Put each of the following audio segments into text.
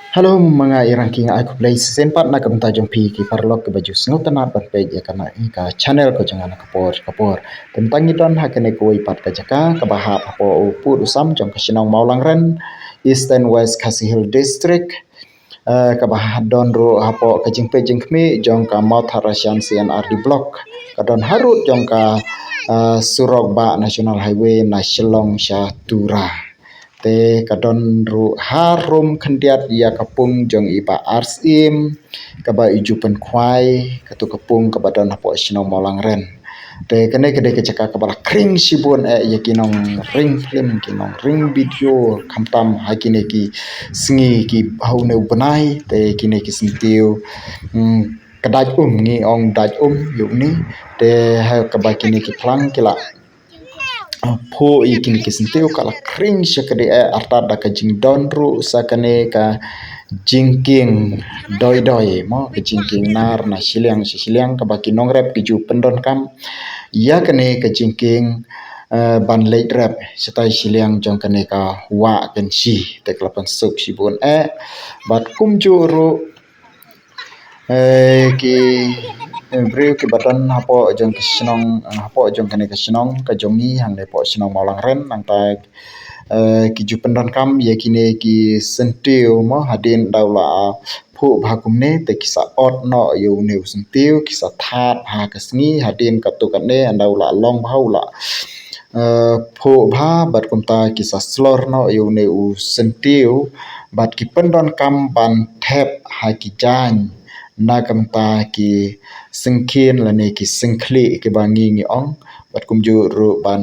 Halo mga irangking aku play sempat nak kemta jompi ki parlok ke baju sengot tanat berpej ya kana ka channel ko jangan kapor tentang idon hakene ko ipat ka jaka ka bahap hapo upu usam jong ka sinong maulang ren East and West Kasihil District ka bahap don ro hapo ka jingpe jingkmi jong ka Mount Harasian CNRD block ka don harut jong ka Surok Ba National Highway na Shillong Shatura te kadon ru harum kendiat ya kapung jong iba arsim kaba ijupan kwai katu kapung kaba don hapo sino molang ren te kene kede ke caka kaba kring sibun ya kinong ring film kinong ring video kamtam hakine ki singi ki haune benai te kine ki sintiu kadaj ngi ong daj yuk ni te ha kaba kine ki klang kila po ikin kisinteu kala kring syakade arta da ka jing donru sakane ka jingking doi mo ka jingking nar na siliang ka baki nongrep ki ju pendon kam ya kane ka jingking ban late rap setai siliang jong kane ka wa kan si te klapan suk si bon bat kum juru ki Brio ki batan hapo jong kisinong hapo jong kane kisinong ka jongi hang lepo sinong maulang ren nang ta ki jupendan kam ye kine ki sentiu mo hadin daula phu bhakum ne te kisa ot no yu ne sentiu kisa that ha kasngi hadin katukane daula long bhaula phu bha bat kumta kisa slor no yu ne u sentiu bat ki pendon kam ban thep ha ki jan na kamta ki singkin lane ki singkli ki bangi ngi ong bat kumju ru ban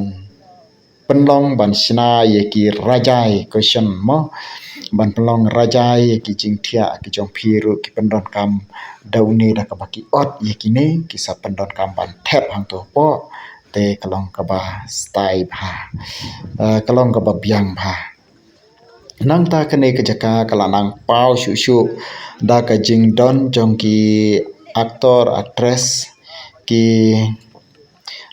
penlong ban sina ye ki rajai question mo ban penlong rajai ye ki jingthia ki jong phiru ki pendon kam dauni da ka baki ot ye ki ne ki sa pendon kam ban thep hang to po te kalong ka ba stai bha kalong ka ba biang bha nang ta kene ke jaka kala nang pau shu da ka jing don jong ki aktor actress ki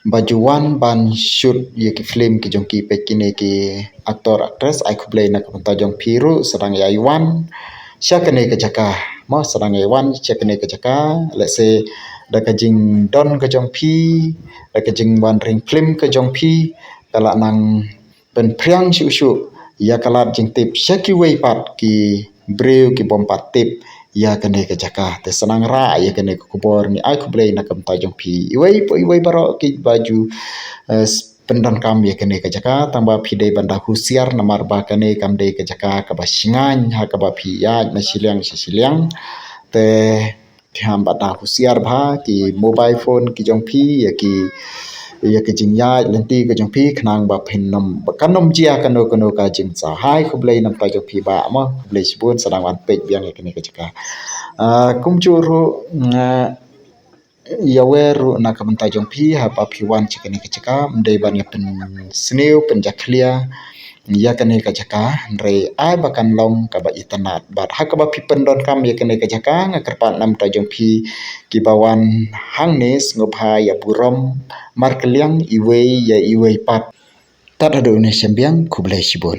bajuan ban shoot ye ki film ki jong ki pekine ki aktor actress ai khublei na ka jong phiru sarang yaiwan syakane ke jaka mo sarang yaiwan syakane ke jaka let's say da ka jing don ka jong phi da ka jing ban ring film ka jong phi kala nang ben priang shu ya kalat jing tip syaki wei pat ki breu ki bom pat tip ya kene ke jaka te senang ra ya kene ke kubor ni ai kublei na kam ta jong pi iwei baro ki baju pendan kam ya kene ke jaka tamba pi dei banda husiar namar ba kene kam dei ke jaka ka basingan ha ka ba pi ya na siliang te tham bata husiar bha ki mobile phone ki jong pi ya ke jing ya lenti ke jong pi khnang ba phin nom ba kanom jia kano ka jing sa hai khublei nam pa jong pi ba mo khublei sibun sadang wan pek biang ya kene ke jaka kum churu yaweru na kamanta jong pi ha pa pi wan chikene ke jaka mdei ban ya pen sneu pen jaklia ya kene ke jaka re ai bakan long ka ba itanat bat ha ka ba pi pendon kam ya kene ke jaka ngakerpat nam ta jong pi ki bawan hangnes ngobha ya burom markeliang iwei pat tat ado ne sembiang kublai sibun